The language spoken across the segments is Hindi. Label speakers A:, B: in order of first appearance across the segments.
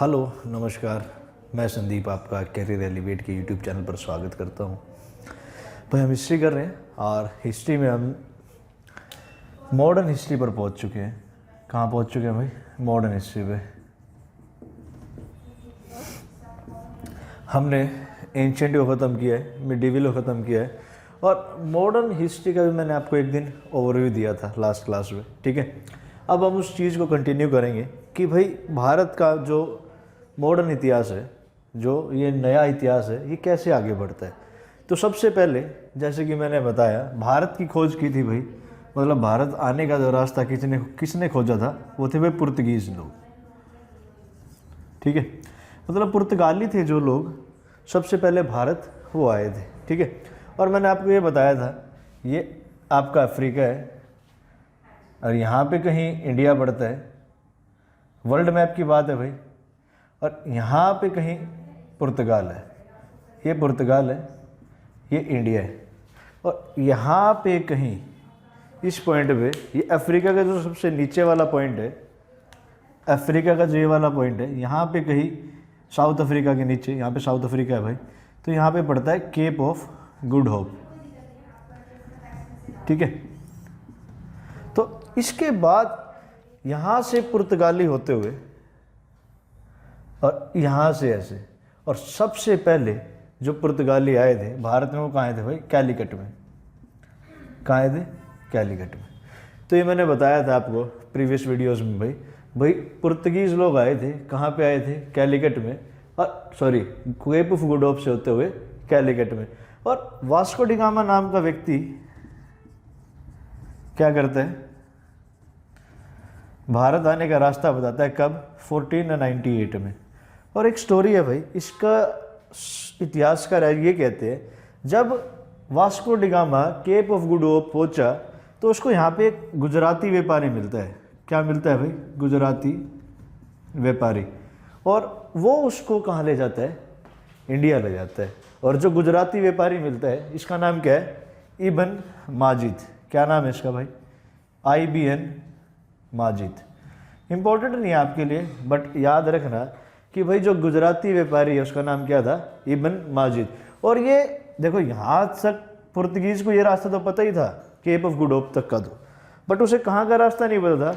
A: हेलो नमस्कार। मैं संदीप आपका कैरियर एलिवेट के यूट्यूब चैनल पर स्वागत करता हूं। भाई हम हिस्ट्री कर रहे हैं और हिस्ट्री में हम मॉडर्न हिस्ट्री पर पहुंच चुके हैं। कहाँ पहुंच चुके हैं भाई? मॉडर्न हिस्ट्री पे। हमने एंशिएंट को ख़त्म किया है, मिडीवल को ख़त्म किया है और मॉडर्न हिस्ट्री का भी मैंने आपको एक दिन ओवरव्यू दिया था लास्ट क्लास में। ठीक है, अब हम उस चीज़ को कंटिन्यू करेंगे कि भाई भारत का जो मॉडर्न इतिहास है, जो ये नया इतिहास है, ये कैसे आगे बढ़ता है। तो सबसे पहले जैसे कि मैंने बताया, भारत की खोज की थी भाई, मतलब भारत आने का जो रास्ता किसने खोजा था, वो थे भाई पुर्तगीज़ लोग। ठीक है, मतलब पुर्तगाली थे जो लोग सबसे पहले भारत वो आए थे। ठीक है, और मैंने आपको ये बताया था, ये आपका अफ्रीका है और यहाँ पे कहीं इंडिया पड़ता है। वर्ल्ड मैप की बात है भाई, और यहाँ पे कहीं पुर्तगाल है, ये पुर्तगाल है, ये इंडिया है, और यहाँ पे कहीं इस पॉइंट पे ये अफ्रीका का जो सबसे नीचे वाला पॉइंट है, अफ्रीका का जो ये वाला पॉइंट है, यहाँ पे कहीं साउथ अफ्रीका के नीचे, यहाँ पे साउथ अफ्रीका है भाई, तो यहाँ पे पड़ता है केप ऑफ गुड होप। ठीक है, तो इसके बाद यहाँ से पुर्तगाली होते हुए और यहाँ से ऐसे, और सबसे पहले जो पुर्तगाली आए थे भारत में, वो कहाँ आए थे भाई? कैलीकट में। कहाँ आए थे? कैलीकट में। तो ये मैंने बताया था आपको प्रीवियस वीडियोस में भाई पुर्तगीज़ लोग आए थे, कहाँ पे आए थे? कैलीकट में, और sorry Cape of Good Hope से होते हुए कैलीकट में। और वास्को डी गामा नाम का व्यक्ति क्या करता है? भारत आने का रास्ता बताता है। कब? 1498 में। और एक स्टोरी है भाई, इसका इतिहासकार ये कहते हैं, जब Vasco da Gama Cape of Good Hope पहुंचा तो उसको यहाँ पे एक गुजराती व्यापारी मिलता है। क्या मिलता है भाई? गुजराती व्यापारी। और वो उसको कहाँ ले जाता है? इंडिया ले जाता है। और जो गुजराती व्यापारी मिलता है, इसका नाम क्या है? इब्न माजिद। क्या नाम है इसका भाई? IBN माजिद। इम्पोर्टेंट नहीं है आपके लिए, बट याद रखना कि भाई जो गुजराती व्यापारी है उसका नाम क्या था? इब्न माजिद। और ये देखो, यहाँ तक पुर्तगीज़ को ये रास्ता तो पता ही था, केप ऑफ गुड होप तक का, तो बट उसे कहाँ का रास्ता नहीं पता था?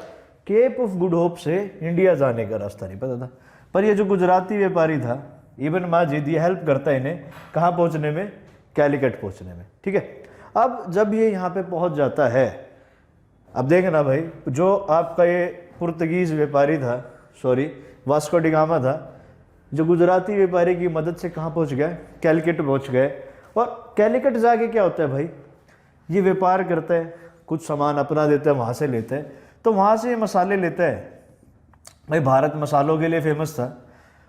A: केप ऑफ गुड होप से इंडिया जाने का रास्ता नहीं पता था। पर ये जो गुजराती व्यापारी था इब्न माजिद, ये हेल्प करता है इन्हें कहाँ पहुँचने में? कैलीकट पहुँचने में। ठीक है, अब जब ये यहाँ पे पहुँच जाता है, अब देखना भाई, जो आपका ये पुर्तगीज़ व्यापारी था, सॉरी वास्को डी गामा था, जो गुजराती व्यापारी की मदद से कहाँ पहुँच गया? कैलीकट पहुँच गए। और कैलीकट जाके क्या होता है भाई? ये व्यापार करता है, कुछ सामान अपना देता है, वहाँ से लेता है। तो वहाँ से ये मसाले लेता है भाई। भारत मसालों के लिए फेमस था,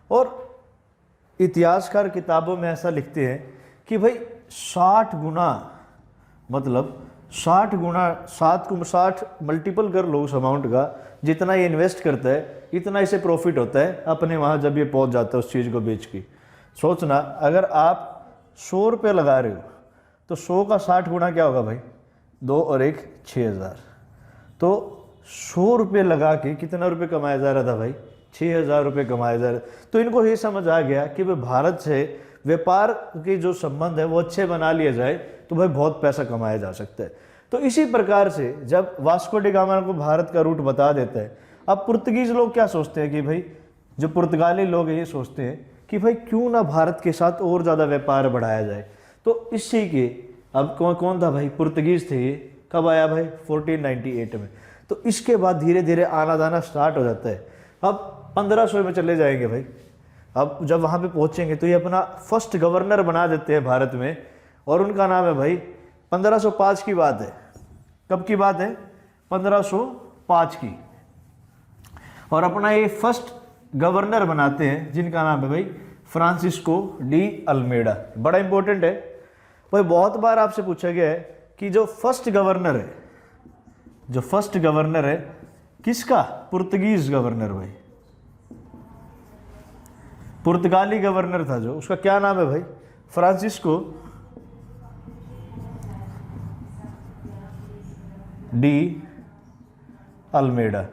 A: और इतिहासकार किताबों में ऐसा लिखते हैं कि भाई 60 गुना, मतलब 60 गुना, 60 मल्टीपल कर लो उस अमाउंट का, जितना ये इन्वेस्ट करता है इतना इसे प्रॉफिट होता है अपने वहाँ जब ये पहुँच जाता है उस चीज़ को बेच के। सोचना, अगर आप 100 रुपये लगा रहे हो तो 100 का 60 गुना क्या होगा भाई? 2 और 1 6000। तो 100 रुपये लगा के कितना रुपये कमाया जा रहा था भाई? 6000 रुपये कमाया जा रहा। तो इनको ये समझ आ गया कि भाई भारत से व्यापार के जो संबंध है वो अच्छे बना लिया जाए तो भाई बहुत पैसा कमाया जा सकता है। तो इसी प्रकार से जब वास्को डी गामा को भारत का रूट बता देता है, अब पुर्तगीज़ लोग क्या सोचते हैं कि भाई, जो पुर्तगाली लोग हैं ये सोचते हैं कि भाई क्यों ना भारत के साथ और ज़्यादा व्यापार बढ़ाया जाए। तो इसी के, अब कौन था भाई? पुर्तगीज़ थे। ये कब आया भाई? 1498 में। तो इसके बाद धीरे धीरे आना जाना स्टार्ट हो जाता है। अब 1500 में चले जाएंगे भाई। अब जब वहाँ पे पहुँचेंगे तो ये अपना फर्स्ट गवर्नर बना देते हैं भारत में, और उनका नाम है भाई, 1505 की बात है। कब की बात है? 1505 की। और अपना ये फर्स्ट गवर्नर बनाते हैं जिनका नाम है भाई फ्रांसिस्को डी अल्मेडा। बड़ा इंपॉर्टेंट है भाई, बहुत बार आपसे पूछा गया है कि जो फर्स्ट गवर्नर है, जो फर्स्ट गवर्नर है किसका? पुर्तगीज गवर्नर भाई, पुर्तगाली गवर्नर था जो, उसका क्या नाम है भाई? Francisco de Almeida.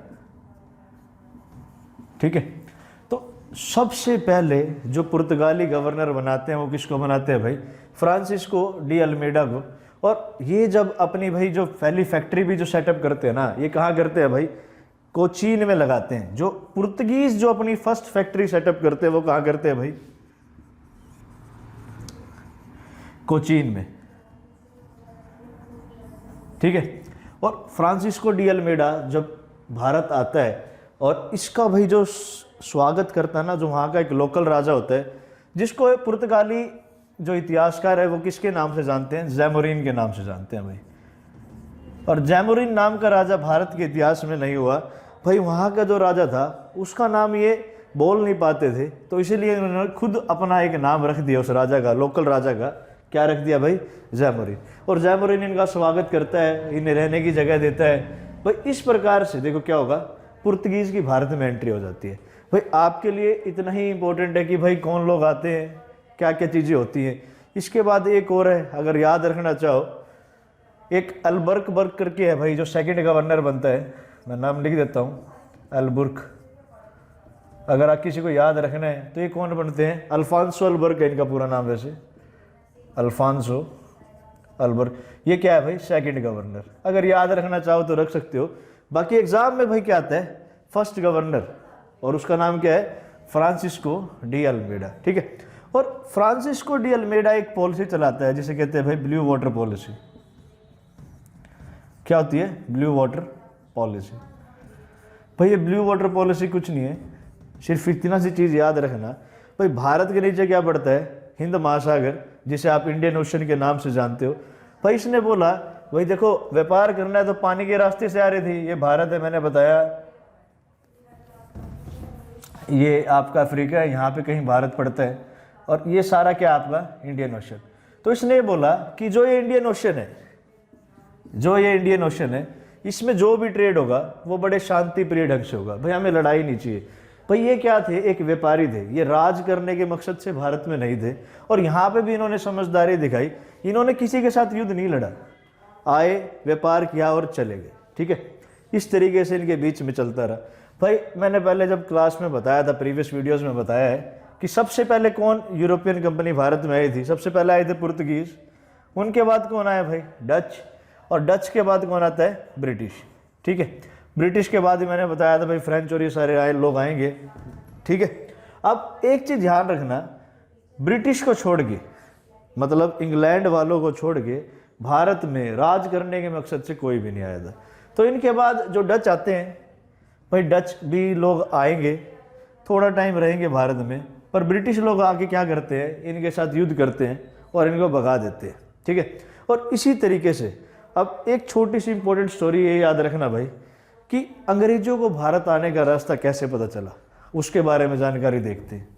A: ठीक है, तो सबसे पहले जो पुर्तगाली गवर्नर बनाते हैं वो किसको बनाते हैं भाई? फ्रांसिस्को डी अल्मेडा को। और ये जब अपनी भाई जो पहली फैक्ट्री भी जो सेटअप करते हैं ना, ये कहाँ करते हैं भाई? कोचीन में लगाते हैं। जो पुर्तगीज जो अपनी फर्स्ट फैक्ट्री सेटअप करते हैं वो कहाँ करते हैं भाई? कोचीन में, ठीक है। और फ्रांसिस्को डी अल्मेडा जब भारत आता है और इसका भाई जो स्वागत करता है ना, जो वहाँ का एक लोकल राजा होता है, जिसको पुर्तगाली जो इतिहासकार है वो किसके नाम से जानते हैं? जैमोरिन के नाम से जानते हैं भाई। और जैमोरिन नाम का राजा भारत के इतिहास में नहीं हुआ भाई, वहाँ का जो राजा था उसका नाम ये बोल नहीं पाते थे, तो इसीलिए उन्होंने खुद अपना एक नाम रख दिया उस राजा का, लोकल राजा का। क्या रख दिया भाई? जैमोरिन। और जैमोरिन इनका स्वागत करता है, इन्हें रहने की जगह देता है भाई। इस प्रकार से देखो क्या होगा, पुर्तगीज की भारत में एंट्री हो जाती है भाई। आपके लिए इतना ही इंपॉर्टेंट है कि भाई कौन लोग आते हैं, क्या क्या चीज़ें होती हैं। इसके बाद एक और है, अगर याद रखना चाहो, एक अल्बर्क करके है भाई, जो सेकंड गवर्नर बनता है। मैं नाम लिख देता हूँ, अल्बुर्क। अगर आप किसी को याद रखना है तो ये कौन बनते हैं? अल्फांसो अल्बर्क है इनका पूरा नाम वैसे, अल्फांसो अल्बर्क। ये क्या है भाई? Second governor. अगर याद रखना चाहो तो रख सकते हो। बाकी एग्जाम में भाई क्या आता है? फर्स्ट गवर्नर, और उसका नाम क्या है? फ्रांसिस्को डी अल्मेडा, ठीक है। और फ्रांसिस्को डी अल्मेडा एक पॉलिसी चलाता है जिसे कहते हैं भाई ब्लू वाटर पॉलिसी। क्या होती है? Blue water policy. भाई ये ब्लू वाटर पॉलिसी कुछ नहीं है, सिर्फ इतना सी चीज़ याद रखना भाई, भारत के नीचे क्या पड़ता है? हिंद महासागर, जिसे आप इंडियन ओशन के नाम से जानते हो भाई। इसने बोला भाई देखो, व्यापार करना है तो पानी के रास्ते से आ रही थी, ये भारत है, मैंने बताया ये आपका अफ्रीका है, यहाँ पे कहीं भारत पड़ता है, और ये सारा क्या आपका? Indian ocean. तो इसने बोला कि जो ये इंडियन ओशन है, इसमें जो भी ट्रेड होगा वो बड़े शांति प्रिय ढंग से होगा भाई, हमें लड़ाई नहीं चाहिए भाई। ये क्या थे? एक व्यापारी थे, ये राज करने के मकसद से भारत में नहीं थे। और यहाँ पे भी इन्होंने समझदारी दिखाई, इन्होंने किसी के साथ युद्ध नहीं लड़ा, आए, व्यापार किया और चले गए, ठीक है। इस तरीके से इनके बीच में चलता रहा भाई। मैंने पहले जब क्लास में बताया था, प्रीवियस वीडियोज़ में बताया है कि सबसे पहले कौन यूरोपियन कंपनी भारत में आई थी? सबसे पहले आए थे पुर्तगीज, उनके बाद कौन आया भाई? डच, और डच के बाद कौन आता है? ब्रिटिश, ठीक है। ब्रिटिश के बाद ही मैंने बताया था भाई फ्रेंच और ये सारे आए लोग आएंगे, ठीक है। अब एक चीज़ ध्यान रखना, ब्रिटिश को छोड़ के, मतलब इंग्लैंड वालों को छोड़ के, भारत में राज करने के मकसद से कोई भी नहीं आया था। तो इनके बाद जो डच आते हैं भाई, डच भी लोग आएंगे, थोड़ा टाइम रहेंगे भारत में, पर ब्रिटिश लोग आके क्या करते हैं? इनके साथ युद्ध करते हैं और इनको भगा देते हैं, ठीक है। और इसी तरीके से अब एक छोटी सी इंपॉर्टेंट स्टोरी ये याद रखना भाई, कि अंग्रेजों को भारत आने का रास्ता कैसे पता चला, उसके बारे में जानकारी देखते हैं।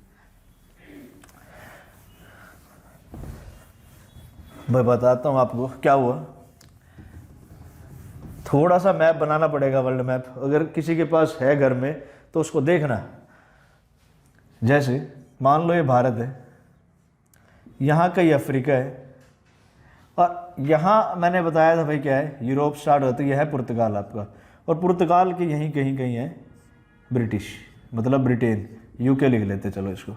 A: मैं बताता हूं आपको क्या हुआ। थोड़ा सा मैप बनाना पड़ेगा, वर्ल्ड मैप, अगर किसी के पास है घर में तो उसको देखना। जैसे मान लो ये भारत है, यहाँ का ये अफ्रीका है, और यहाँ मैंने बताया था भाई क्या है? यूरोप स्टार्ट होती है, यह है पुर्तगाल आपका, और पुर्तगाल के यहीं कहीं कहीं है ब्रिटिश, मतलब ब्रिटेन, यूके लिख लेते चलो इसको,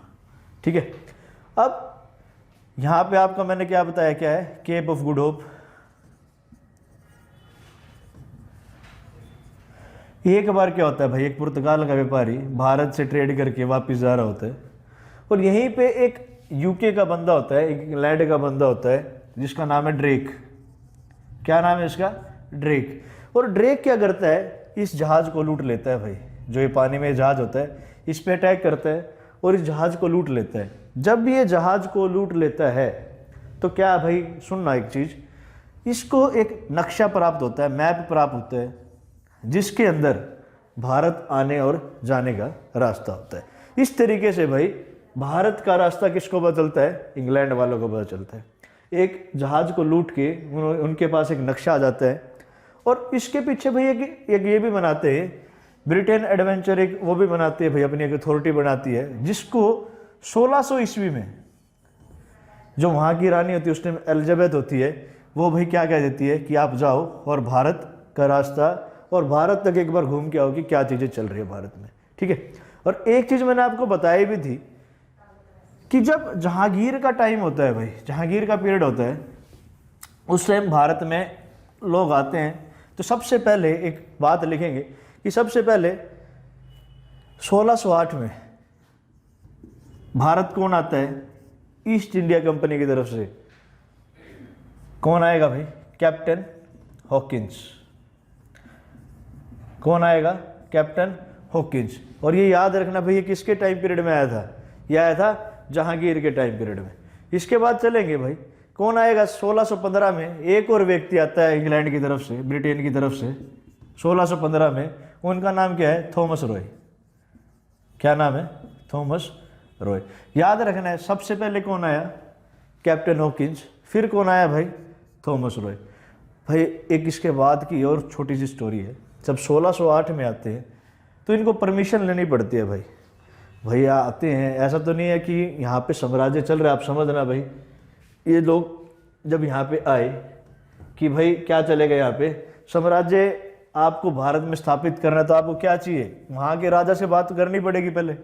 A: ठीक है। अब यहाँ पे आपका मैंने क्या बताया, क्या है? Cape of Good Hope. एक बार क्या होता है भाई, एक पुर्तगाल का व्यापारी भारत से ट्रेड करके वापस जा रहा होता है, और यहीं पे एक यूके का बंदा होता है, एक इंग्लैंड का बंदा होता है, जिसका नाम है ड्रेक। क्या नाम है इसका? ड्रेक। और ड्रेक क्या करता है? इस जहाज़ को लूट लेता है भाई, जो ये पानी में जहाज़ होता है, इस पे अटैक करता है और इस जहाज़ को लूट लेता है। जब भी ये जहाज़ को लूट लेता है तो क्या है भाई, सुनना एक चीज़, इसको एक नक्शा प्राप्त होता है, मैप प्राप्त होता है, जिसके अंदर भारत आने और जाने का रास्ता होता है। इस तरीके से भाई भारत का रास्ता किसको पता चलता है? इंग्लैंड वालों को पता चलता है। एक जहाज़ को लूट के उनके पास एक नक्शा आ जाता है, और इसके पीछे भाई एक ये भी बनाते हैं, ब्रिटेन एडवेंचर एक वो भी बनाती है भाई, अपनी एक अथॉरिटी बनाती है, जिसको 1600 ईस्वी में जो वहाँ की रानी होती है, उस टाइम एलिजाबेथ होती है, वो भाई क्या कह देती है कि आप जाओ और भारत का रास्ता और भारत तक एक बार घूम के आओ कि क्या चीज़ें चल रही है भारत में, ठीक है। और एक चीज़ मैंने आपको बताई भी थी कि जब जहांगीर का टाइम होता है भाई, जहांगीर का पीरियड होता है, उस टाइम भारत में लोग आते हैं, तो सबसे पहले एक बात लिखेंगे कि सबसे पहले 1608 में भारत कौन आता है? ईस्ट इंडिया कंपनी की तरफ से कौन आएगा भाई? Captain Hawkins. कौन आएगा? Captain Hawkins. और ये याद रखना भाई, ये किसके टाइम पीरियड में आया था? ये आया था जहांगीर के टाइम पीरियड में। इसके बाद चलेंगे भाई, कौन आएगा? 1615 में एक और व्यक्ति आता है इंग्लैंड की तरफ से, ब्रिटेन की तरफ से, 1615 में। उनका नाम क्या है? थॉमस रॉय। क्या नाम है? थॉमस रॉय। याद रखना है, सबसे पहले कौन आया? Captain Hawkins. फिर कौन आया भाई? थॉमस रॉय। भाई एक इसके बाद की और छोटी सी स्टोरी है। जब 1608 में आते हैं तो इनको परमिशन लेनी पड़ती है भाई। भैया आते हैं, ऐसा तो नहीं है कि यहाँ पे साम्राज्य चल रहा है, आप समझना भाई। ये लोग जब यहाँ पे आए कि भाई क्या चलेगा यहाँ पे, साम्राज्य आपको भारत में स्थापित करना है, तो आपको क्या चाहिए? वहाँ के राजा से बात करनी पड़ेगी पहले।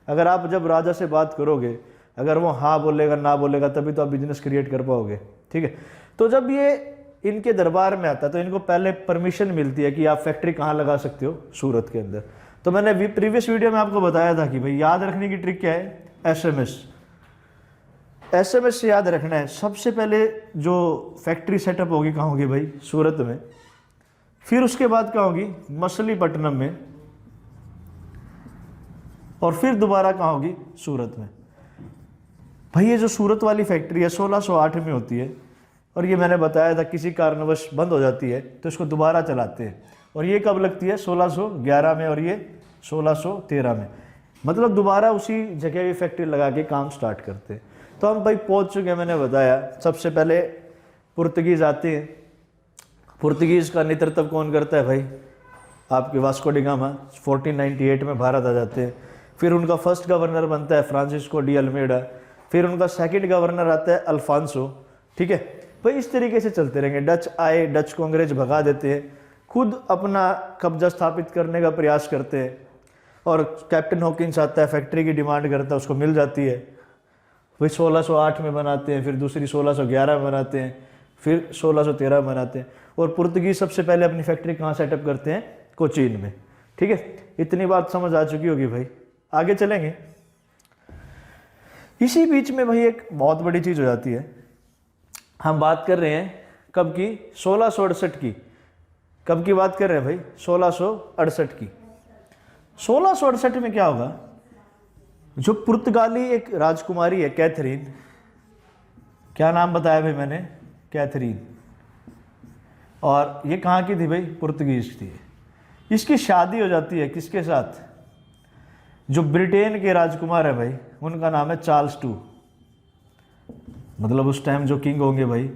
A: अगर आप जब राजा से बात करोगे, अगर वो हाँ बोलेगा ना बोलेगा, तभी तो आप बिजनेस क्रिएट कर पाओगे। ठीक है, तो जब ये इनके दरबार में आता है तो इनको पहले परमिशन मिलती है कि आप फैक्ट्री कहाँ लगा सकते हो, सूरत के अंदर। तो मैंने प्रीवियस वीडियो में आपको बताया था कि भाई याद रखने की ट्रिक क्या है? एसएमएस। एसएमएस से याद रखना है, सबसे पहले जो फैक्ट्री सेटअप होगी कहाँ होगी भाई? सूरत में। फिर उसके बाद कहाँ होगी? मछलीपट्टनम में। और फिर दोबारा कहाँ होगी? सूरत में। भाई ये जो सूरत वाली फैक्ट्री है 1608 में होती है, और ये मैंने बताया था किसी कारणवश बंद हो जाती है तो इसको दोबारा चलाते हैं। और ये कब लगती है? 1611 में, और ये 1613 में। मतलब दोबारा उसी जगह ये फैक्ट्री लगा के काम स्टार्ट करते हैं। तो हम भाई पहुंच चुके हैं, मैंने बताया। सबसे पहले पुर्तगीज़ आते हैं। पुर्तगीज़ का नेतृत्व कौन करता है भाई? आपके वास्को डी गामा। 1498 में भारत आ जाते हैं। फिर उनका फर्स्ट गवर्नर बनता है फ्रांसिस्को डी अल्मेडा। फिर उनका सेकंड गवर्नर आता है अल्फांसो। ठीक है भाई, इस तरीके से चलते रहेंगे। डच आए, डच को अंग्रेज भगा देते हैं, खुद अपना कब्जा स्थापित करने का प्रयास करते हैं। और कैप्टन हॉकिंस आता है, फैक्ट्री की डिमांड करता है, उसको मिल जाती है। वही 1608 में बनाते हैं, फिर दूसरी 1611 में बनाते हैं, फिर 1613 में बनाते हैं। और पुर्तगीज सबसे पहले अपनी फैक्ट्री कहाँ सेटअप करते हैं? कोचीन में। ठीक है, इतनी बात समझ आ चुकी होगी भाई। आगे चलेंगे। इसी बीच में भाई एक बहुत बड़ी चीज़ हो जाती है। हम बात कर रहे हैं कब की? 1668 की। कब की बात कर रहे हैं भाई? 1668 की। 1668 में क्या होगा? जो पुर्तगाली एक राजकुमारी है कैथरीन, क्या नाम बताया भाई मैंने? कैथरीन। और ये कहाँ की थी भाई? पुर्तगीज थी। इसकी शादी हो जाती है किसके साथ? जो ब्रिटेन के राजकुमार है भाई, उनका नाम है चार्ल्स टू। मतलब उस टाइम जो किंग होंगे भाई,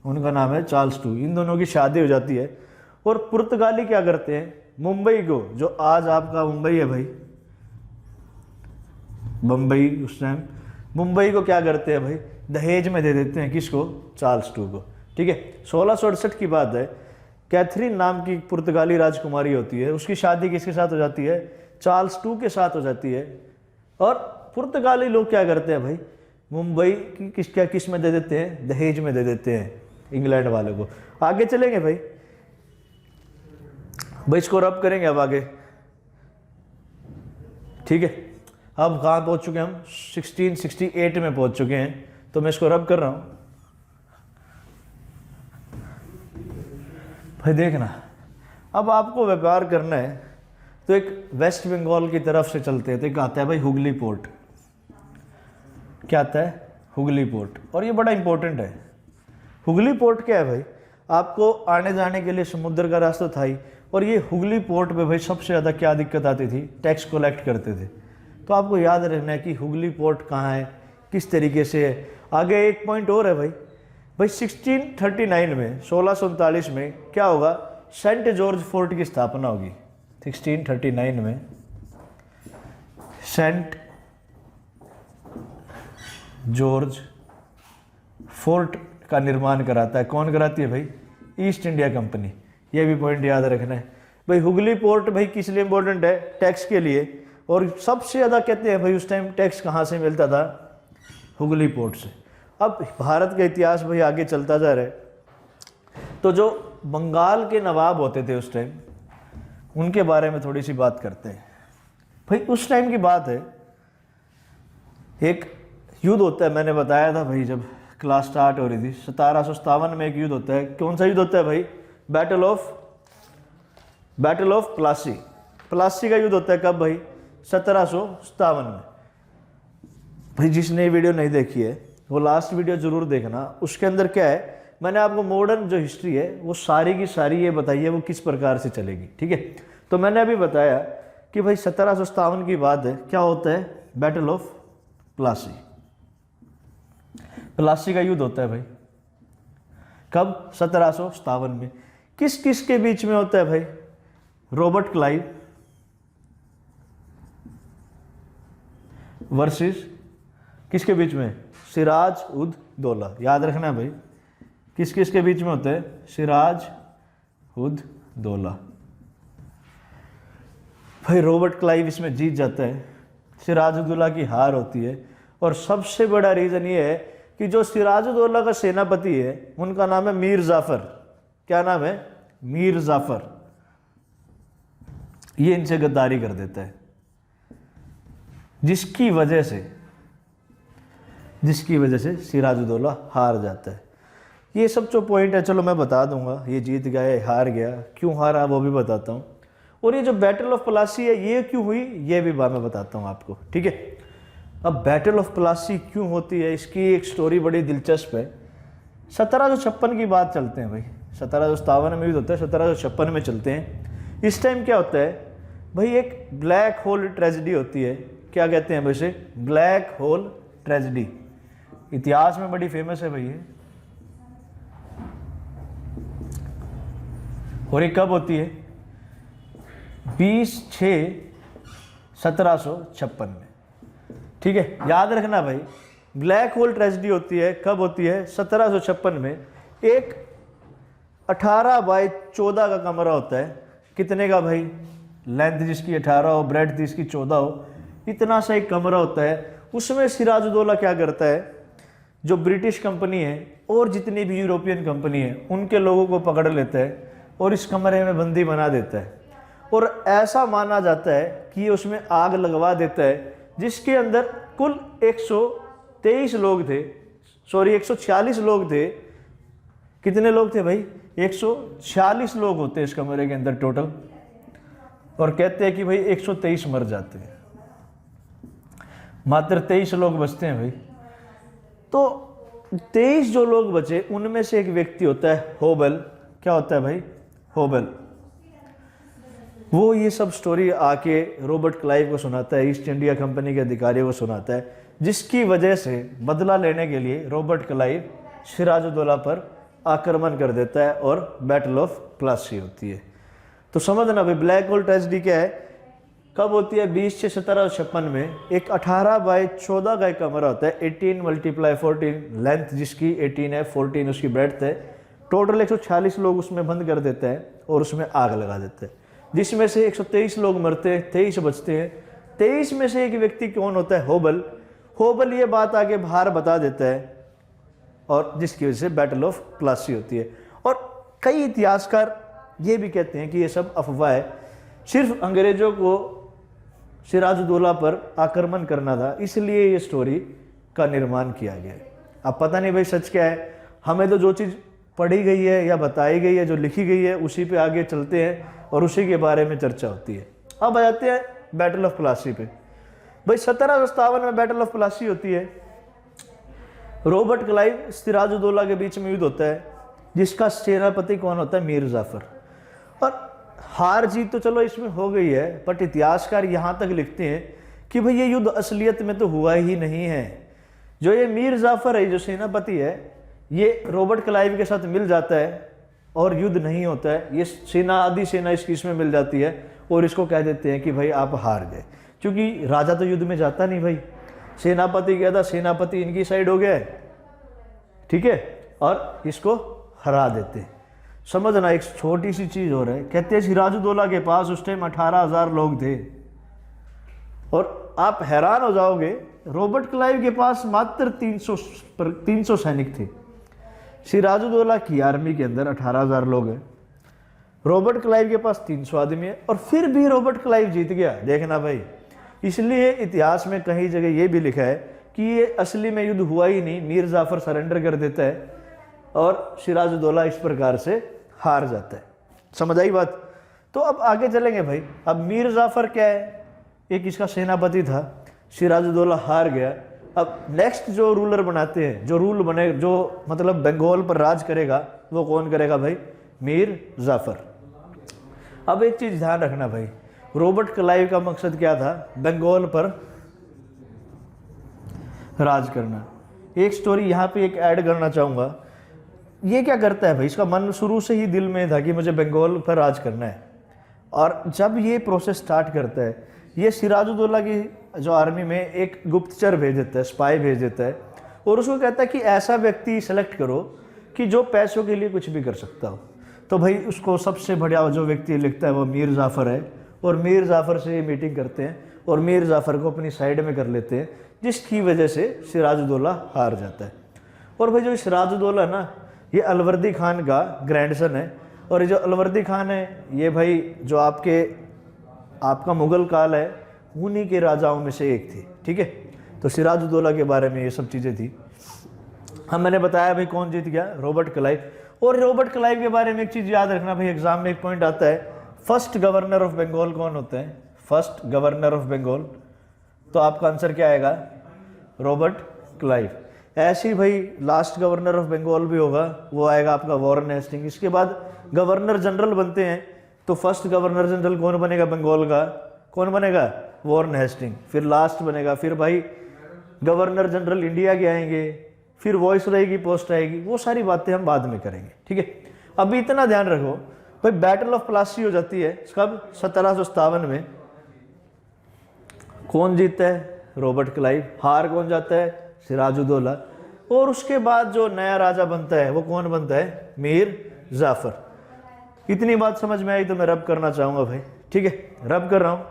A: उनका नाम है चार्ल्स टू। इन दोनों की शादी हो जाती है। और पुर्तगाली क्या करते हैं? मुंबई को, जो आज आपका मुंबई है भाई, बम्बई, उस टाइम मुंबई को क्या करते हैं भाई? दहेज में दे देते हैं। किसको? चार्ल्स टू को। ठीक है, 1668 की बात है। कैथरीन नाम की पुर्तगाली राजकुमारी होती है, उसकी शादी किसके साथ हो जाती है? चार्ल्स टू के साथ हो जाती है। और पुर्तगाली लोग क्या करते हैं भाई? मुंबई की किस में दे देते हैं? दहेज में दे देते हैं इंग्लैंड वालों को। आगे चलेंगे भाई, इसको रब करेंगे अब आगे। ठीक है, अब कहाँ पहुंच चुके हैं हम? 1668 में पहुंच चुके हैं। तो मैं इसको रब कर रहा हूं भाई। देखना, अब आपको व्यापार करना है तो एक वेस्ट बंगाल की तरफ से चलते हैं। तो एक आता है भाई हुगली पोर्ट। क्या आता है? हुगली पोर्ट। और ये बड़ा इंपॉर्टेंट है। हुगली पोर्ट क्या है भाई? आपको आने जाने के लिए समुद्र का रास्ता था ही। और ये हुगली पोर्ट पे भाई सबसे ज़्यादा क्या दिक्कत आती थी? टैक्स कलेक्ट करते थे। तो आपको याद रखना है कि हुगली पोर्ट कहाँ है, किस तरीके से है। आगे एक पॉइंट और है भाई 1639 में, 1639 में क्या होगा? सेंट जॉर्ज फोर्ट की स्थापना होगी। 1639 में सेंट जॉर्ज फोर्ट का निर्माण कराता है। कौन कराती है भाई? East India company. ये भी पॉइंट याद रखना है भाई। हुगली पोर्ट भाई किस लिए इंपॉर्टेंट है? टैक्स के लिए। और सबसे ज़्यादा कहते हैं भाई उस टाइम टैक्स कहाँ से मिलता था, हुगली पोर्ट से। अब भारत का इतिहास भाई आगे चलता जा रहा है, तो जो बंगाल के नवाब होते थे उस टाइम, उनके बारे में थोड़ी सी बात करते हैं। भाई उस टाइम की बात है, एक युद्ध होता है, मैंने बताया था भाई जब क्लास स्टार्ट हो रही थी, 1757 में एक युद्ध होता है। कौन सा युद्ध होता है भाई? Battle of Plassey. प्लासी का युद्ध होता है कब भाई? 1757 में। भाई जिसने ये वीडियो नहीं देखी है वो लास्ट वीडियो जरूर देखना। उसके अंदर क्या है, मैंने आपको मॉडर्न जो हिस्ट्री है वो सारी की सारी ये बताई है वो किस प्रकार से चलेगी, ठीक है। तो मैंने अभी बताया कि भाई 1757 की बात है, क्या होता है? Battle of Plassey. प्लासी का युद्ध होता है भाई कब? 1757 में। किस किस के बीच में होता है भाई? रॉबर्ट क्लाइव वर्सेस किसके बीच में? सिराज उद दौला। याद रखना भाई, किस किस के बीच में होता है? सिराज उद दौला। भाई रॉबर्ट क्लाइव इसमें जीत जाता है, सिराज उद दौला की हार होती है। और सबसे बड़ा रीज़न ये है कि जो सिराज उद दौला का सेनापति है उनका नाम है मीर जाफर। क्या नाम है? मीर जाफर। ये इनसे गद्दारी कर देता है, जिसकी वजह से सिराज उद दौला हार जाता है। ये सब जो पॉइंट है चलो मैं बता दूंगा, ये जीत गया हार गया, क्यों हारा वो भी बताता हूँ। और ये जो बैटल ऑफ प्लासी है ये क्यों हुई ये भी मैं बताता हूँ आपको, ठीक है। अब बैटल ऑफ प्लासी क्यों होती है, इसकी एक स्टोरी बड़ी दिलचस्प है। 1756 की बात चलते हैं भाई, 1757 में भी होता है, 1756 में चलते हैं। इस टाइम क्या होता है भाई, एक ब्लैक होल ट्रेजेडी होती है। क्या कहते हैं वैसे? Black hole tragedy. इतिहास में बड़ी फेमस है भाई ये। और ये कब होती है? 20/6/1756 में, ठीक है। याद रखना भाई, ब्लैक होल ट्रेजेडी होती है कब होती है? 1756 में। एक 18/14 का कमरा होता है। कितने का भाई? लेंथ जिसकी 18 हो, ब्रेड्थ जिसकी 14 हो, इतना सा एक कमरा होता है। उसमें सिराज उद दौला क्या करता है, जो ब्रिटिश कंपनी है और जितनी भी यूरोपियन कंपनी है उनके लोगों को पकड़ लेता है और इस कमरे में बंदी बना देता है। और ऐसा माना जाता है कि ये उसमें आग लगवा देता है, जिसके अंदर कुल 123 लोग थे, 146 लोग थे। कितने लोग थे भाई? 146 लोग होते हैं इस कमरे के अंदर टोटल। और कहते हैं कि भाई 123 मर जाते हैं, मात्र 23 लोग बचते हैं भाई। तो 23 जो लोग बचे उनमें से एक व्यक्ति होता है होबल। क्या होता है भाई? होबल। वो ये सब स्टोरी आके रॉबर्ट क्लाइव को सुनाता है, ईस्ट इंडिया कंपनी के अधिकारियों को सुनाता है, जिसकी वजह से बदला लेने के लिए रॉबर्ट क्लाइव सिराज उद दौला पर आक्रमण कर देता है और बैटल ऑफ प्लासी होती है। तो समझना भाई ब्लैक होल ट्रेजेडी क्या है, कब होती है? 20/6/1756 में। एक 18/14 का एक कमरा होता है, 18 × 14, लेंथ जिसकी 18 है, 14 उसकी ब्रेड्थ है। टोटल 146 लोग उसमें बंद कर देते हैं और उसमें आग लगा देते हैं, जिसमें से 123 लोग मरते हैं, 23 बचते हैं। 23 में से एक व्यक्ति कौन होता है? होबल। होबल ये बात आगे बाहर बता देता है और जिसकी वजह से बैटल ऑफ प्लासी होती है। और कई इतिहासकार ये भी कहते हैं कि ये सब अफवाह है, सिर्फ अंग्रेजों को सिराज उद दौला पर आक्रमण करना था, इसलिए ये स्टोरी का निर्माण किया गया है। अब पता नहीं भाई सच क्या है, हमें तो जो चीज़ पढ़ी गई है या बताई गई है, जो लिखी गई है, उसी पे आगे चलते हैं और उसी के बारे में चर्चा होती है। अब आ जाते हैं बैटल ऑफ प्लासी पे। भाई 1757 में बैटल ऑफ प्लासी होती है। रॉबर्ट क्लाइव सिराज उद दौला के बीच में युद्ध होता है, जिसका सेनापति कौन होता है? मीर जाफर। और हार जीत तो चलो इसमें हो गई है, बट इतिहासकार यहाँ तक लिखते हैं कि भाई ये युद्ध असलियत में तो हुआ ही नहीं है। जो ये मीर जाफर है, जो सेनापति है, ये रॉबर्ट क्लाइव के साथ मिल जाता है और युद्ध नहीं होता है। ये सेना, आधी सेना इसकी इसमें मिल जाती है और इसको कह देते हैं कि भाई आप हार गए, क्योंकि राजा तो युद्ध में जाता नहीं भाई। सेनापति गया था, सेनापति इनकी साइड हो गया है, ठीक है, और इसको हरा देते हैं। समझना, एक छोटी सी चीज़ हो रहा है। कहते हैं सिराज उद दौला के पास उस टाइम 18,000 लोग थे और आप हैरान हो जाओगे, रॉबर्ट क्लाइव के पास मात्र 300 सैनिक थे। सिराजुद्दौला की आर्मी के अंदर 18,000 लोग हैं, रॉबर्ट क्लाइव के पास 300 आदमी है, और फिर भी रॉबर्ट क्लाइव जीत गया। देखना भाई, इसलिए इतिहास में कहीं जगह ये भी लिखा है कि ये असली में युद्ध हुआ ही नहीं, मीर जाफर सरेंडर कर देता है और सिराजुद्दौला इस प्रकार से हार जाता है। समझ आई बात? तो अब आगे चलेंगे भाई। अब मीर जाफर क्या है, एक इसका सेनापति था, सिराजुद्दौला हार गया। अब नेक्स्ट जो रूलर बनाते हैं, जो रूल बने, जो मतलब बंगाल पर राज करेगा, वो कौन करेगा भाई? मीर जाफर। अब एक चीज ध्यान रखना भाई, रॉबर्ट क्लाइव का मकसद क्या था? बंगाल पर राज करना। एक स्टोरी यहाँ पे एक ऐड करना चाहूँगा। ये क्या करता है भाई, इसका मन शुरू से ही दिल में था कि मुझे बंगाल पर राज करना है, और जब ये प्रोसेस स्टार्ट करता है, ये सिराजुद्दौला की जो आर्मी में एक गुप्तचर भेज देता है, स्पाई भेज देता है, और उसको कहता है कि ऐसा व्यक्ति सेलेक्ट करो कि जो पैसों के लिए कुछ भी कर सकता हो। तो भाई उसको सबसे बढ़िया जो व्यक्ति लिखता है वो मीर जाफर है, और मीर जाफर से ये मीटिंग करते हैं और मीर जाफर को अपनी साइड में कर लेते हैं, जिसकी वजह से सिराजुद्दौला हार जाता है। और भाई जो सिराजुद्दौला ना, ये अलवर्दी खान का ग्रैंडसन है, और ये जो अलवर्दी खान है, ये भाई जो आपका मुगल काल है, उन्हीं के राजाओं में से एक थे। ठीक है, तो सिराजुद्दौला के बारे में ये सब चीज़ें थी। हम मैंने बताया भाई कौन जीत गया? Robert Clive. और रॉबर्ट क्लाइव के बारे में एक चीज़ याद रखना भाई, एग्जाम में एक पॉइंट आता है, फर्स्ट गवर्नर ऑफ बंगाल कौन होते हैं? फर्स्ट गवर्नर ऑफ बंगाल, तो आपका आंसर क्या आएगा? Robert Clive. ऐसे ही भाई लास्ट गवर्नर ऑफ बंगाल भी होगा, वो आएगा आपका वॉरेन हेस्टिंग। इसके बाद गवर्नर जनरल बनते हैं, तो फर्स्ट गवर्नर जनरल कौन बनेगा बंगाल का? कौन बनेगा? Warren Hasting. फिर लास्ट बनेगा, फिर भाई गवर्नर जनरल इंडिया के आएंगे, फिर वॉइसरॉय की पोस्ट आएगी। वो सारी बातें हम बाद में करेंगे। ठीक है, अभी इतना ध्यान रखो भाई, बैटल ऑफ प्लासी हो जाती है कब? 1757 में। कौन जीतता है? Robert Clive. हार कौन जाता है? सिराजुद्दौला। और उसके बाद जो नया राजा बनता है वो कौन बनता है? मीर जाफर। इतनी बात समझ में आई तो मैं रब करना चाहूँगा भाई। ठीक है, रब कर रहा हूँ।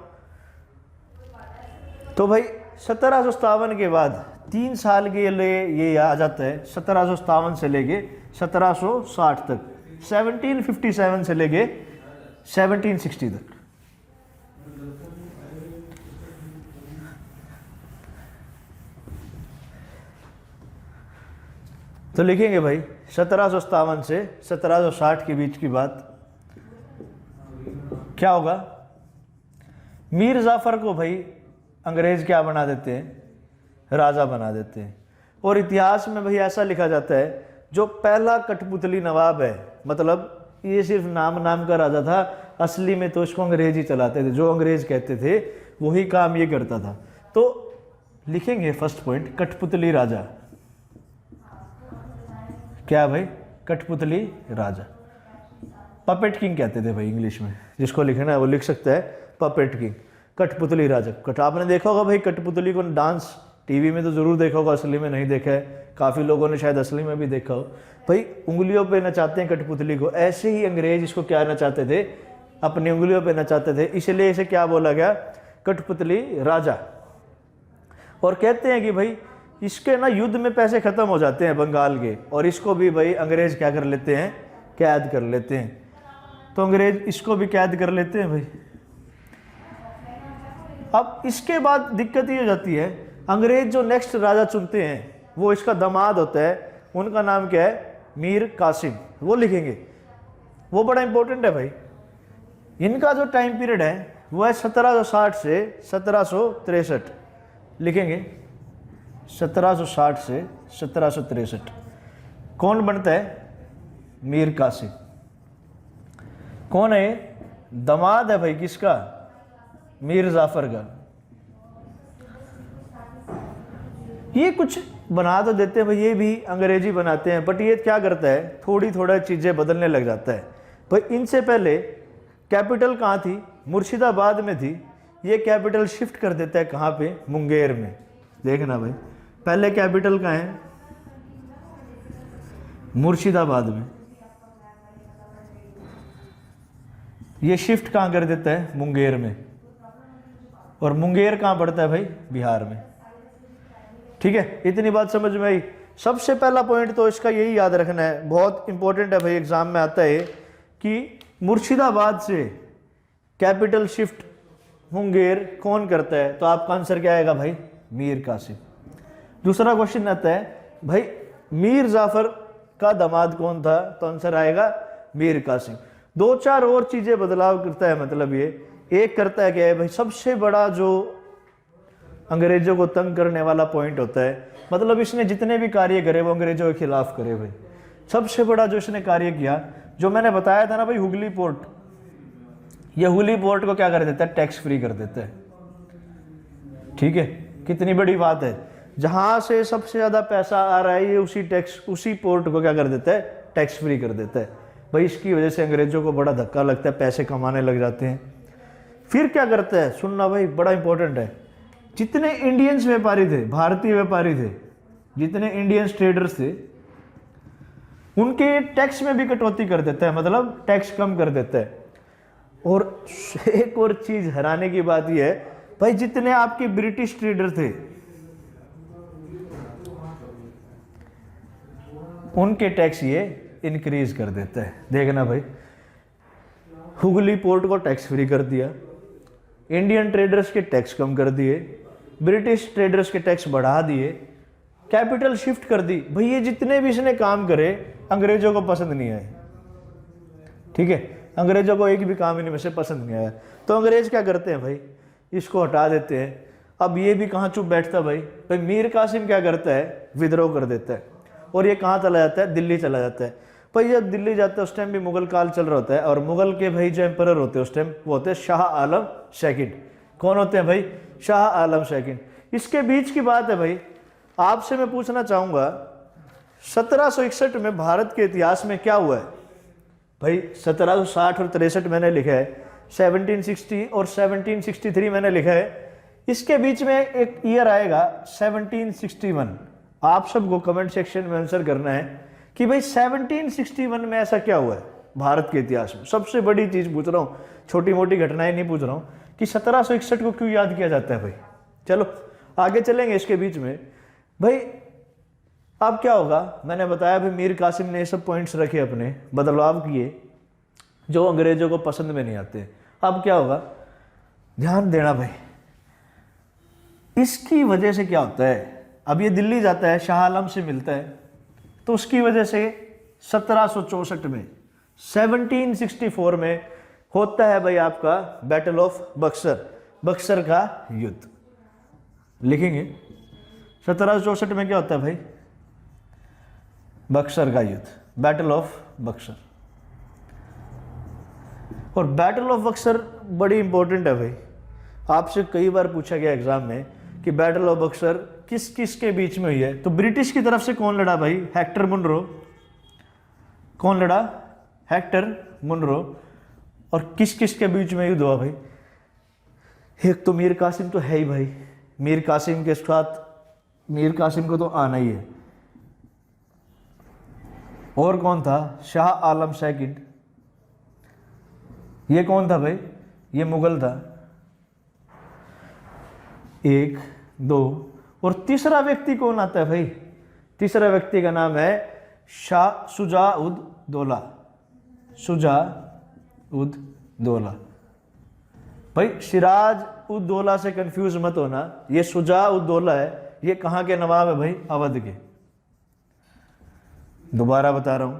A: तो भाई 1757 के बाद 3 साल के लिए ये आ जाता है, 1757 से लेके 1760 तक, 1757 से लेके 1760 तक। तो लिखेंगे भाई 1757 से 1760 के बीच की बात। क्या होगा? मीर जाफर को भाई अंग्रेज क्या बना देते हैं? राजा बना देते हैं। और इतिहास में भाई ऐसा लिखा जाता है, जो पहला कठपुतली नवाब है, मतलब ये सिर्फ नाम का राजा था, असली में तो इसको अंग्रेज ही चलाते थे। जो अंग्रेज कहते थे वही काम ये करता था। तो लिखेंगे फर्स्ट पॉइंट, कठपुतली राजा। क्या भाई? कठपुतली राजा। पपेट किंग कहते थे भाई इंग्लिश में, जिसको लिखना है वो लिख सकता है पपेट किंग, कठपुतली राजा। आपने देखा होगा भाई कठपुतली को डांस, टीवी में तो जरूर देखा होगा, असली में नहीं देखा है। काफ़ी लोगों ने शायद असली में भी देखा हो। भाई उंगलियों पे नचाते हैं कठपुतली को, ऐसे ही अंग्रेज इसको क्या नचाते थे? अपनी उंगलियों पे नचाते थे, इसलिए इसे क्या बोला गया? कठपुतली राजा। और कहते हैं कि भाई इसके ना युद्ध में पैसे खत्म हो जाते हैं बंगाल के, और इसको भी भाई अंग्रेज क्या कर लेते हैं? कैद कर लेते हैं। तो अंग्रेज इसको भी कैद कर लेते हैं भाई। अब इसके बाद दिक्कत ये हो जाती है, अंग्रेज जो नेक्स्ट राजा चुनते हैं वो इसका दामाद होता है, उनका नाम क्या है? मीर कासिम। वो लिखेंगे, वो बड़ा इंपॉर्टेंट है भाई। इनका जो टाइम पीरियड है वो है 1760 से 1763। लिखेंगे 1760 से 1763। कौन बनता है? मीर कासिम। कौन है? दामाद है भाई किसका? मीर जाफर का। ये कुछ बना तो देते हैं भाई, ये भी अंग्रेजी बनाते हैं, बट ये क्या करता है? थोड़ा चीज़ें बदलने लग जाता है भाई। इनसे पहले कैपिटल कहाँ थी? मुर्शिदाबाद में थी। ये कैपिटल शिफ्ट कर देता है कहाँ पे? मुंगेर में। देखना भाई, पहले कैपिटल कहाँ है? मुर्शिदाबाद में। ये शिफ्ट कहाँ कर देता है? मुंगेर में। और मुंगेर कहाँ पड़ता है भाई? बिहार में। ठीक है, इतनी बात समझ में आई। सबसे पहला पॉइंट तो इसका यही याद रखना है, बहुत इंपॉर्टेंट है भाई, एग्जाम में आता है कि मुर्शिदाबाद से कैपिटल शिफ्ट मुंगेर कौन करता है? तो आपका आंसर क्या आएगा भाई? मीर कासिम। दूसरा क्वेश्चन आता है भाई मीर जाफर का दामाद कौन था? तो आंसर आएगा मीर कासिम। दो चार और चीजें बदलाव करता है, मतलब ये एक करता है क्या है भाई, सबसे बड़ा जो अंग्रेजों को तंग करने वाला पॉइंट होता है, मतलब इसने जितने भी कार्य करे वो अंग्रेजों के खिलाफ करे भाई। सबसे बड़ा जो इसने कार्य किया, जो मैंने बताया था ना भाई, हुगली पोर्ट, ये हुगली पोर्ट को क्या कर देता है? टैक्स फ्री कर देता है। ठीक है, कितनी बड़ी बात है, जहां से सबसे ज्यादा पैसा आ रहा है ये उसी पोर्ट को क्या कर देता है? टैक्स फ्री कर देता है भाई। इसकी वजह से अंग्रेजों को बड़ा धक्का लगता है, पैसे कमाने लग जाते हैं। फिर क्या करता है, सुनना भाई, बड़ा इंपॉर्टेंट है, जितने इंडियंस व्यापारी थे, भारतीय व्यापारी थे, जितने इंडियंस ट्रेडर्स थे, उनके टैक्स में भी कटौती कर देता है, मतलब टैक्स कम कर देता है। और एक और चीज हैरानी की बात यह है भाई, जितने आपके ब्रिटिश ट्रेडर थे उनके टैक्स ये इंक्रीज कर देता है। देखना भाई, हुगली पोर्ट को टैक्स फ्री कर दिया, इंडियन ट्रेडर्स के टैक्स कम कर दिए, ब्रिटिश ट्रेडर्स के टैक्स बढ़ा दिए, कैपिटल शिफ्ट कर दी भाई। ये जितने भी इसने काम करे अंग्रेजों को पसंद नहीं आए। ठीक है, अंग्रेजों को एक भी काम इनमें से पसंद नहीं आया। तो अंग्रेज क्या करते हैं भाई, इसको हटा देते हैं। अब ये भी कहाँ चुप बैठता भाई, मीर कासिम क्या करता है? विद्रोह कर देता है और ये कहाँ चला जाता है? दिल्ली चला जाता है भाई। जब दिल्ली जाता है उस टाइम भी मुगल काल चल रहा होता है, और मुगल के भाई जो एम्परर होते हैं उस टाइम वो होते हैं शाह आलम सेकंड। कौन होते हैं भाई? शाह आलम सेकंड। इसके बीच की बात है भाई, आपसे मैं पूछना चाहूंगा 1761 में भारत के इतिहास में क्या हुआ है भाई? 1760 और 63 मैंने लिखा है, 1760 और 1763 मैंने लिखा है। इसके बीच में एक ईयर आएगा 1761। आप सबको कमेंट सेक्शन में आंसर करना है कि भाई 1761 में ऐसा क्या हुआ है भारत के इतिहास में। सबसे बड़ी चीज पूछ रहा हूँ, छोटी मोटी घटनाएं नहीं पूछ रहा हूँ कि 1761 को क्यों याद किया जाता है भाई। चलो आगे चलेंगे इसके बीच में भाई। अब क्या होगा, मैंने बताया भाई मीर कासिम ने ये सब पॉइंट्स रखे, अपने बदलाव किए जो अंग्रेजों को पसंद में नहीं आते। अब क्या होगा, ध्यान देना भाई, इसकी वजह से क्या होता है, अब ये दिल्ली जाता है, शाह आलम से मिलता है, तो उसकी वजह से 1764 में 1764 में होता है भाई आपका बैटल ऑफ बक्सर, बक्सर का युद्ध। लिखेंगे 1764 में क्या होता है भाई? बक्सर का युद्ध, बैटल ऑफ बक्सर। और बैटल ऑफ बक्सर बड़ी इंपॉर्टेंट है भाई, आपसे कई बार पूछा गया एग्जाम में कि बैटल ऑफ बक्सर किस किस के बीच में हुई है। तो ब्रिटिश की तरफ से कौन लड़ा भाई? Hector Munro. कौन लड़ा? Hector Munro. और किस किस के बीच में युद्ध हुआ भाई? एक तो मीर कासिम तो है ही भाई, मीर कासिम के साथ, मीर कासिम को तो आना ही है। और कौन था? शाह आलम सेकंड। ये कौन था भाई? ये मुगल था। एक, दो, और तीसरा व्यक्ति कौन आता है भाई? तीसरा व्यक्ति का नाम है शाह शुजा-उद-दौला। शुजा-उद-दौला भाई, सिराज-उद-दौला से कंफ्यूज मत होना, ये शुजा-उद-दौला है। ये कहाँ के नवाब है भाई? अवध के। दोबारा बता रहा हूं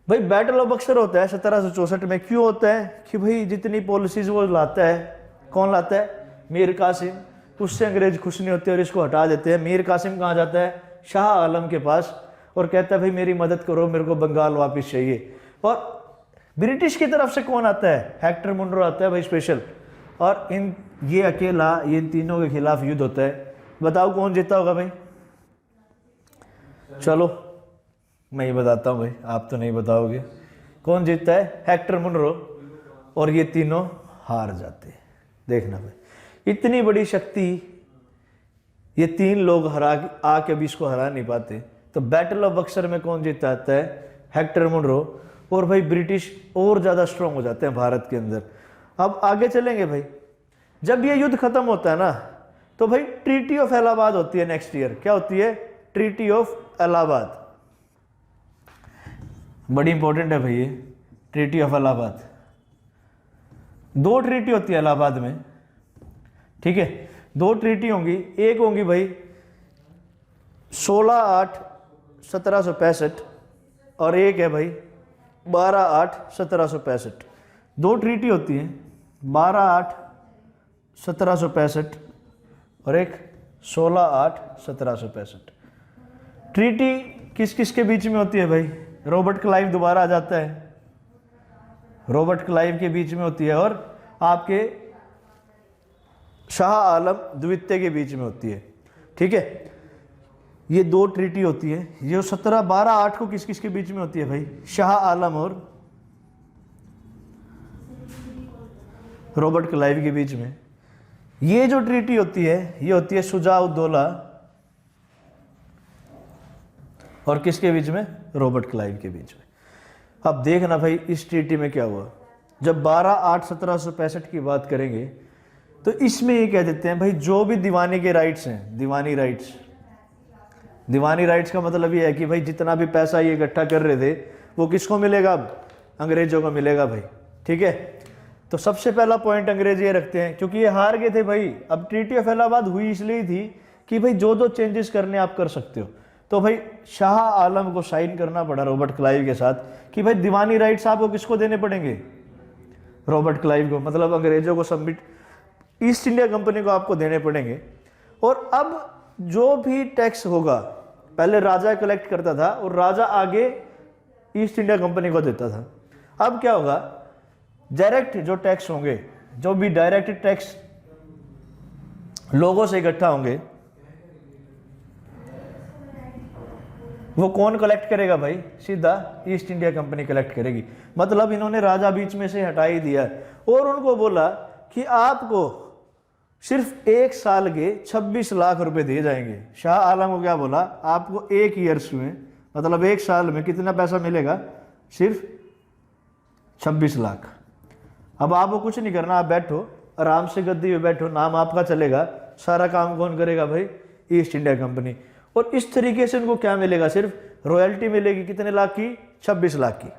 A: भाई, बैटल ऑफ बक्सर होता है 1764 में। क्यों होता है? कि भाई जितनी पॉलिसीज वो लाता है, कौन लाता है? मीर कासिम। उससे अंग्रेज खुश नहीं होते और इसको हटा देते हैं। मीर कासिम कहाँ जाता है? शाह आलम के पास, और कहता है भाई मेरी मदद करो, मेरे को बंगाल वापस चाहिए। और ब्रिटिश की तरफ से कौन आता है? हेक्टर मुनरो आता है भाई स्पेशल। और ये अकेला, ये इन तीनों के खिलाफ युद्ध होता है। बताओ कौन जीता होगा भाई? चलो मैं ही बताता हूँ भाई, आप तो नहीं बताओगे। कौन जीतता है? Hector Munro. और ये तीनों हार जाते हैं। देखना भाई, इतनी बड़ी शक्ति ये तीन लोग आके भी इसको हरा नहीं पाते। तो बैटल ऑफ बक्सर में कौन जीता आता है? Hector Munro. और भाई ब्रिटिश और ज़्यादा स्ट्रांग हो जाते हैं भारत के अंदर। अब आगे चलेंगे भाई, जब ये युद्ध खत्म होता है ना तो भाई ट्रीटी ऑफ इलाहाबाद होती है नेक्स्ट ईयर। क्या होती है? Treaty of Allahabad. बड़ी इंपॉर्टेंट है भाई ये ट्रीटी ऑफ इलाहाबाद। 2 ट्रीटी होती है इलाहाबाद में, ठीक है। 2 ट्रीटी होंगी, एक होंगी भाई 16/8/1765 और एक है भाई 12/8/1765। 2 ट्रीटी होती हैं, 12/8/1765 और एक 16/8/1765। ट्रीटी किस किस के बीच में होती है भाई? रॉबर्ट क्लाइव दोबारा आ जाता है, रॉबर्ट क्लाइव के बीच में होती है और आपके शाह आलम द्वितीय के बीच में होती है, ठीक है। ये 2 ट्रीटी होती है। ये 17/12/8 को किस किस के बीच में होती है भाई? शाह आलम और रॉबर्ट क्लाइव के बीच में। ये जो ट्रीटी होती है ये होती है शुजा-उद-दौला और किसके बीच में? रॉबर्ट क्लाइव के बीच में। अब देखना भाई इस ट्रीटी में क्या हुआ। जब 12/8/1765 की बात करेंगे तो इसमें ये कह देते हैं भाई जो भी दीवानी के राइट्स हैं, दीवानी राइट्स, दीवानी राइट्स का मतलब ये है कि भाई जितना भी पैसा ये इकट्ठा कर रहे थे वो किसको मिलेगा? अब अंग्रेजों को मिलेगा भाई, ठीक है। तो सबसे पहला पॉइंट अंग्रेज ये रखते हैं क्योंकि ये हार गए थे भाई। अब ट्रीटी ऑफ इलाहाबाद हुई इसलिए थी कि भाई जो चेंजेस करने आप कर सकते हो। तो भाई शाह आलम को साइन करना पड़ा रॉबर्ट क्लाइव के साथ कि भाई दीवानी राइट्स आपको किसको देने पड़ेंगे? रॉबर्ट क्लाइव को, मतलब अंग्रेजों को सबमिट, ईस्ट इंडिया कंपनी को आपको देने पड़ेंगे। और अब जो भी टैक्स होगा, पहले राजा कलेक्ट करता था और राजा आगे ईस्ट इंडिया कंपनी को देता था। अब क्या होगा? डायरेक्ट जो टैक्स होंगे, जो भी डायरेक्ट टैक्स लोगों से इकट्ठा होंगे, वो कौन कलेक्ट करेगा भाई? सीधा ईस्ट इंडिया कंपनी कलेक्ट करेगी। मतलब इन्होंने राजा बीच में से हटा ही दिया और उनको बोला कि आपको सिर्फ 1 साल के 26 लाख रुपए दिए जाएंगे। शाह आलम को क्या बोला? आपको 1 ईयर्स में, मतलब 1 साल में कितना पैसा मिलेगा? सिर्फ 26 लाख। अब आपको कुछ नहीं करना, आप बैठो आराम से गद्दी पे बैठो, नाम आपका चलेगा, सारा काम कौन करेगा भाई? East India company. और इस तरीके से उनको क्या मिलेगा? सिर्फ रॉयल्टी मिलेगी, कितने लाख की? 26 लाख की,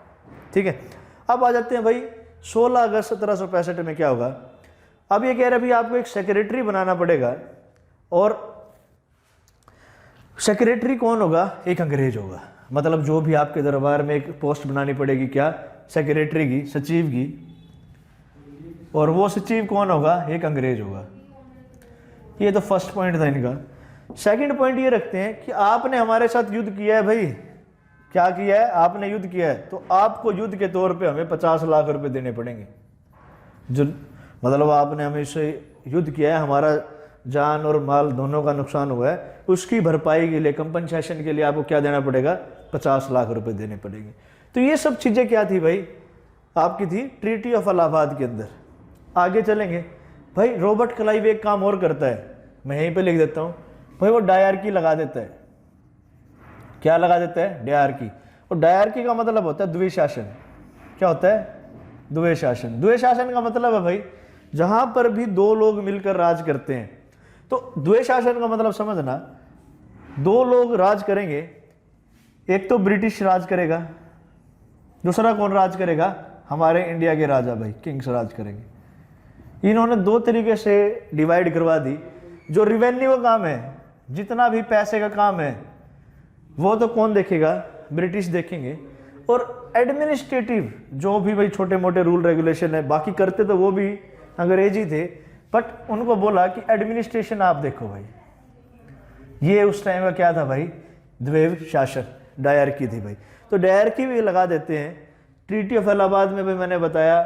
A: ठीक है। अब आ जाते हैं भाई 16 अगस्त 1765 में क्या होगा। अब ये कह रहे भाई आपको एक सेक्रेटरी बनाना पड़ेगा और सेक्रेटरी कौन होगा? एक अंग्रेज होगा। मतलब जो भी आपके दरबार में एक पोस्ट बनानी पड़ेगी, क्या? सेक्रेटरी की, सचिव की। और वो सचिव कौन होगा? एक अंग्रेज होगा। ये तो फर्स्ट पॉइंट था इनका। सेकंड पॉइंट ये रखते हैं कि आपने हमारे साथ युद्ध किया है भाई। क्या किया है? आपने युद्ध किया है तो आपको युद्ध के तौर पे हमें 50 लाख रुपए देने पड़ेंगे। जो मतलब आपने हमें इससे युद्ध किया है, हमारा जान और माल दोनों का नुकसान हुआ है, उसकी भरपाई के लिए, कंपनसेशन के लिए आपको क्या देना पड़ेगा? 50 लाख रुपए देने पड़ेंगे। तो ये सब चीज़ें क्या थी भाई? आपकी थी ट्रीटी ऑफ इलाहाबाद के अंदर। आगे चलेंगे भाई। रॉबर्ट क्लाइव एक काम और करता है, मैं यहीं पे लिख देता हूँ भाई। वो डायरकी लगा देता है। क्या लगा देता है? डायरकी। और डायरकी का मतलब होता है द्विशासन। क्या होता है? द्विशासन। द्विशासन का मतलब है भाई जहां पर भी 2 लोग मिलकर राज करते हैं। तो द्विशासन का मतलब समझना, 2 लोग राज करेंगे, एक तो ब्रिटिश राज करेगा, दूसरा कौन राज करेगा? हमारे इंडिया के राजा भाई, किंग्स राज करेंगे। इन्होंने 2 तरीके से डिवाइड करवा दी। जो रिवेन्यू का काम है, जितना भी पैसे का काम है, वो तो कौन देखेगा? ब्रिटिश देखेंगे। और एडमिनिस्ट्रेटिव जो भी भाई छोटे मोटे रूल रेगुलेशन है, बाकी करते तो वो भी अंग्रेजी थे, बट उनको बोला कि एडमिनिस्ट्रेशन आप देखो भाई। ये उस टाइम का क्या था भाई? द्वैव शासन, डायरकी थी भाई। तो डायरकी भी लगा देते हैं। ट्रीटी ऑफ इलाहाबाद में भी मैंने बताया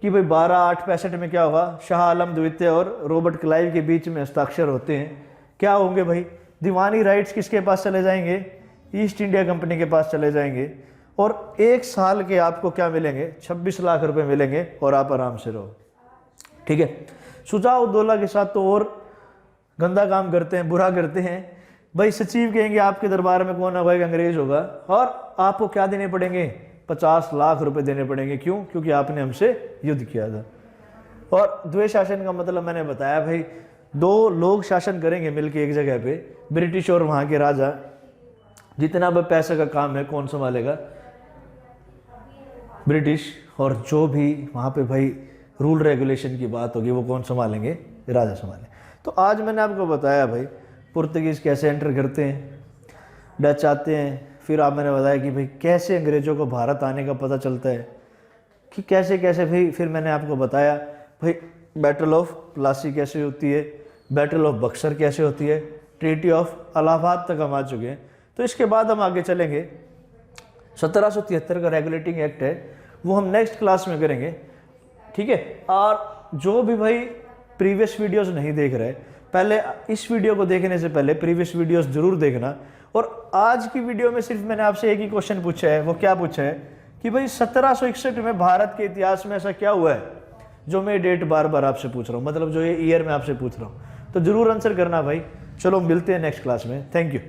A: कि भाई 12/8/65 में क्या होगा? शाह आलम द्वितीय और रॉबर्ट क्लाइव के बीच में हस्ताक्षर होते हैं। क्या होंगे भाई? दीवानी राइट्स किसके पास चले जाएंगे? ईस्ट इंडिया कंपनी के पास चले जाएंगे। और 1 साल के आपको क्या मिलेंगे? 26 लाख रुपए मिलेंगे और आप आराम से रहो, ठीक है। शुजा-उद-दौला के साथ तो और गंदा काम करते हैं, बुरा करते हैं भाई। सचिव कहेंगे आपके दरबार में कौन होगा? एक अंग्रेज होगा और आपको क्या देने पड़ेंगे? 50 लाख रुपए देने पड़ेंगे। क्यों? क्योंकि आपने हमसे युद्ध किया था। और द्वैत शासन का मतलब मैंने बताया भाई, दो लोग शासन करेंगे मिलकर एक जगह पे, ब्रिटिश और वहाँ के राजा। जितना भी पैसे का काम है कौन संभालेगा? ब्रिटिश। और जो भी वहाँ पे भाई रूल रेगुलेशन की बात होगी वो कौन संभालेंगे? राजा संभालेंगे। तो आज मैंने आपको बताया भाई पुर्तगीज़ कैसे एंटर करते हैं, डच आते हैं, फिर आप मैंने बताया कि भाई कैसे अंग्रेज़ों को भारत आने का पता चलता है, कि कैसे कैसे भाई। फिर मैंने आपको बताया भाई बैटल ऑफ प्लासी कैसे होती है, बैटल ऑफ बक्सर कैसे होती है, ट्रीटी ऑफ इलाहाबाद तक हम आ चुके हैं। तो इसके बाद हम आगे चलेंगे। 1773 का रेगुलेटिंग एक्ट है, वो हम नेक्स्ट क्लास में करेंगे, ठीक है। और जो भी भाई प्रीवियस वीडियोस नहीं देख रहे, पहले इस वीडियो को देखने से पहले प्रीवियस वीडियोस जरूर देखना। और आज की वीडियो में सिर्फ मैंने आपसे एक ही क्वेश्चन पूछा है, वो क्या पूछा है कि भाई 1761 में भारत के इतिहास में ऐसा क्या हुआ है, जो मैं डेट बार बार आपसे पूछ रहा हूँ, मतलब जो ये ईयर में आपसे पूछ रहा हूँ। तो जरूर आंसर करना भाई। चलो मिलते हैं नेक्स्ट क्लास में। Thank you.